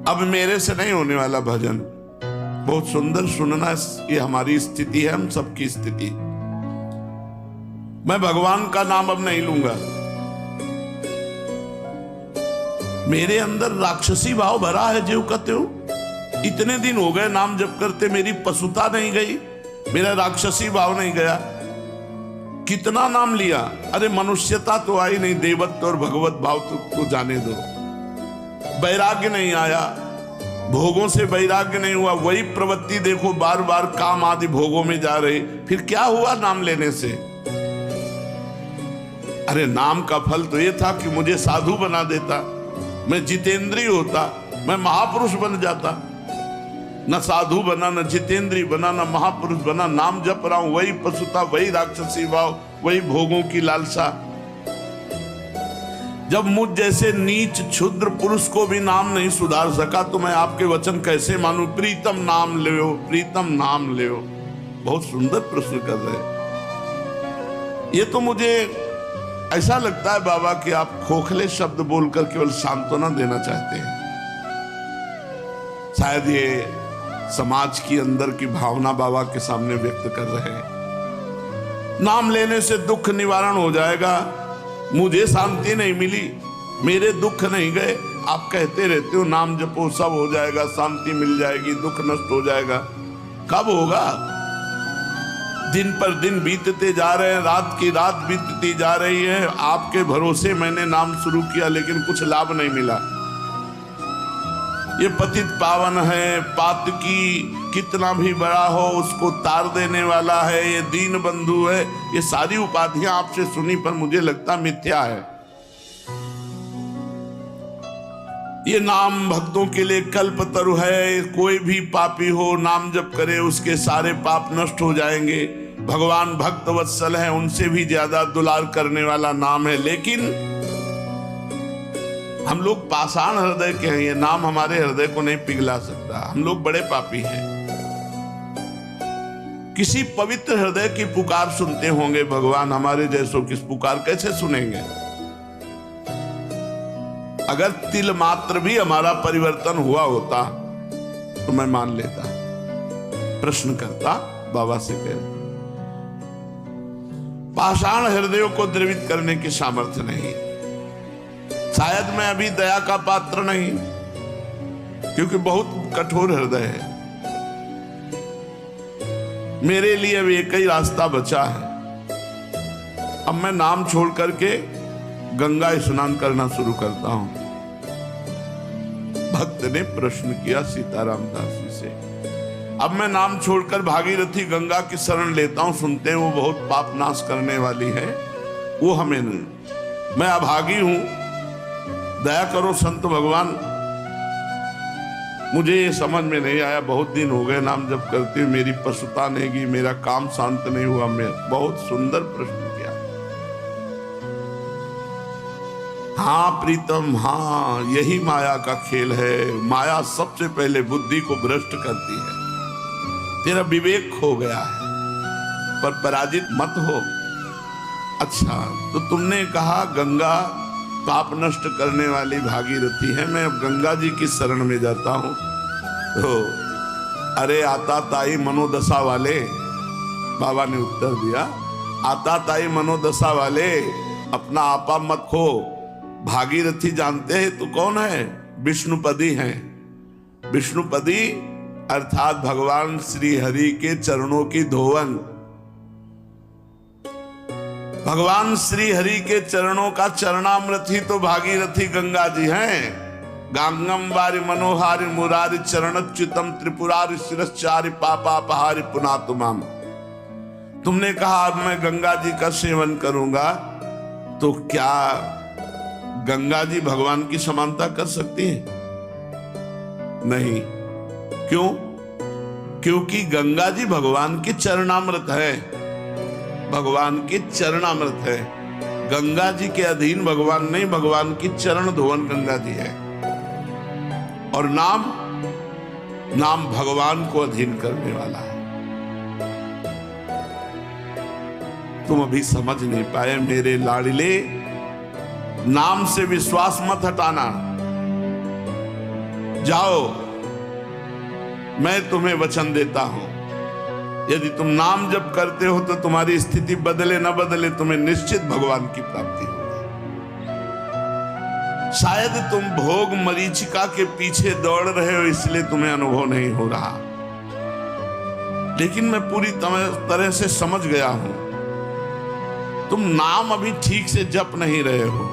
अब मेरे से नहीं होने वाला भजन। बहुत सुंदर सुनना, ये हमारी स्थिति है, हम सबकी स्थिति। मैं भगवान का नाम अब नहीं लूंगा। मेरे अंदर राक्षसी भाव भरा है, जीव कहते हो। इतने दिन हो गए नाम जप करते, मेरी पशुता नहीं गई, मेरा राक्षसी भाव नहीं गया। कितना नाम लिया, अरे मनुष्यता तो आई नहीं, देवत्व और भगवत भाव तो जाने दो। वैराग्य नहीं आया, भोगों से वैराग्य नहीं हुआ, वही प्रवृत्ति देखो बार बार काम आदि भोगों में जा रही। फिर क्या हुआ नाम लेने से? अरे नाम का फल तो ये था कि मुझे साधु बना देता, मैं जितेंद्रिय होता, मैं महापुरुष बन जाता। न साधु बना, न जितेंद्रिय बना, न महापुरुष बना। नाम जप रहा हूं, वही पशुता, वही राक्षसी भाव, वही भोगों की लालसा। जब मुझ जैसे नीच क्षुद्र पुरुष को भी नाम नहीं सुधार सका, तो मैं आपके वचन कैसे मानूं? प्रीतम नाम ले, प्रीतम नाम ले। बहुत सुंदर प्रश्न कर रहे। ये तो मुझे ऐसा लगता है बाबा कि आप खोखले शब्द बोलकर केवल सांत्वना देना चाहते हैं। शायद ये समाज की अंदर की भावना बाबा के सामने व्यक्त कर रहे हैं। नाम लेने से दुख निवारण हो जाएगा। मुझे शांति नहीं मिली, मेरे दुख नहीं गए। आप कहते रहते हो नाम जपो सब हो जाएगा, शांति मिल जाएगी, दुख नष्ट हो जाएगा। कब होगा? दिन पर दिन बीतते जा रहे हैं, रात की रात बीतती जा रही है। आपके भरोसे मैंने नाम शुरू किया, लेकिन कुछ लाभ नहीं मिला। ये पतित पावन है, पातकी कितना भी बड़ा हो उसको तार देने वाला है, ये दीन बंधु है। ये सारी उपाधियां आपसे सुनी पर मुझे लगता मिथ्या है। ये नाम भक्तों के लिए कल्पतरु है। कोई भी पापी हो नाम जप करे, उसके सारे पाप नष्ट हो जाएंगे। भगवान भक्त वत्सल है, उनसे भी ज्यादा दुलार करने वाला नाम है। लेकिन हम लोग पाषाण हृदय के हैं, ये नाम हमारे हृदय को नहीं पिघला सकता। हम लोग बड़े पापी हैं। किसी पवित्र हृदय की पुकार सुनते होंगे भगवान, हमारे जैसों की पुकार कैसे सुनेंगे? अगर तिल मात्र भी हमारा परिवर्तन हुआ होता तो मैं मान लेता। प्रश्न करता, बाबा से कह, पाषाण हृदयों को द्रवित करने की सामर्थ्य नहीं। शायद मैं अभी दया का पात्र नहीं, क्योंकि बहुत कठोर हृदय है। मेरे लिए अब एक ही रास्ता बचा है। अब मैं नाम छोड़ करके गंगा स्नान करना शुरू करता हूं। भक्त ने प्रश्न किया सीताराम दास जी से, अब मैं नाम छोड़कर भागीरथी गंगा की शरण लेता हूं। सुनते हैं वो बहुत पाप नाश करने वाली है, वो हमें नहीं। मैं अभागी हूं, दया करो संत भगवान। मुझे ये समझ में नहीं आया, बहुत दिन हो गए नाम जप करते हुए, मेरी पशुता नहीं गई, मेरा काम शांत नहीं हुआ। मैं बहुत सुंदर प्रश्न किया। हाँ प्रीतम, हाँ यही माया का खेल है। माया सबसे पहले बुद्धि को भ्रष्ट करती है। तेरा विवेक खो गया है, पर पराजित मत हो। अच्छा, तो तुमने कहा गंगा पाप नष्ट करने वाली भागीरथी है, मैं अब गंगा जी की शरण में जाता हूं। तो अरे आता ताई मनोदशा वाले, बाबा ने उत्तर दिया, आता ताई मनोदशा वाले, अपना आपा मत खो। भागीरथी जानते हैं तो कौन है? विष्णुपदी हैं। विष्णुपदी अर्थात भगवान श्री हरि के चरणों की धोवन। भगवान श्री हरि के चरणों का चरणामृत ही तो भागीरथी गंगा जी हैं। गांगम वारि मनोहारि मुरारि चरणच्युतम त्रिपुरारि शिरश्चारि पापापहारि पुनातुमाम। तुमने कहा अब मैं गंगा जी का सेवन करूंगा, तो क्या गंगा जी भगवान की समानता कर सकती है? नहीं। क्यों? क्योंकि गंगा जी भगवान के चरणामृत है। भगवान के चरणामृत है। गंगा जी के अधीन भगवान नहीं, भगवान की चरण धोवन गंगा जी है। और नाम भगवान को अधीन करने वाला है। तुम अभी समझ नहीं पाए मेरे लाडले। नाम से विश्वास मत हटाना। जाओ, मैं तुम्हें वचन देता हूं, यदि तुम नाम जप करते हो तो तुम्हारी स्थिति बदले न बदले, तुम्हें निश्चित भगवान की प्राप्ति होगी। शायद तुम भोग मरीचिका के पीछे दौड़ रहे हो, इसलिए तुम्हें अनुभव नहीं हो रहा, लेकिन मैं पूरी तरह से समझ गया हूं, तुम नाम अभी ठीक से जप नहीं रहे हो।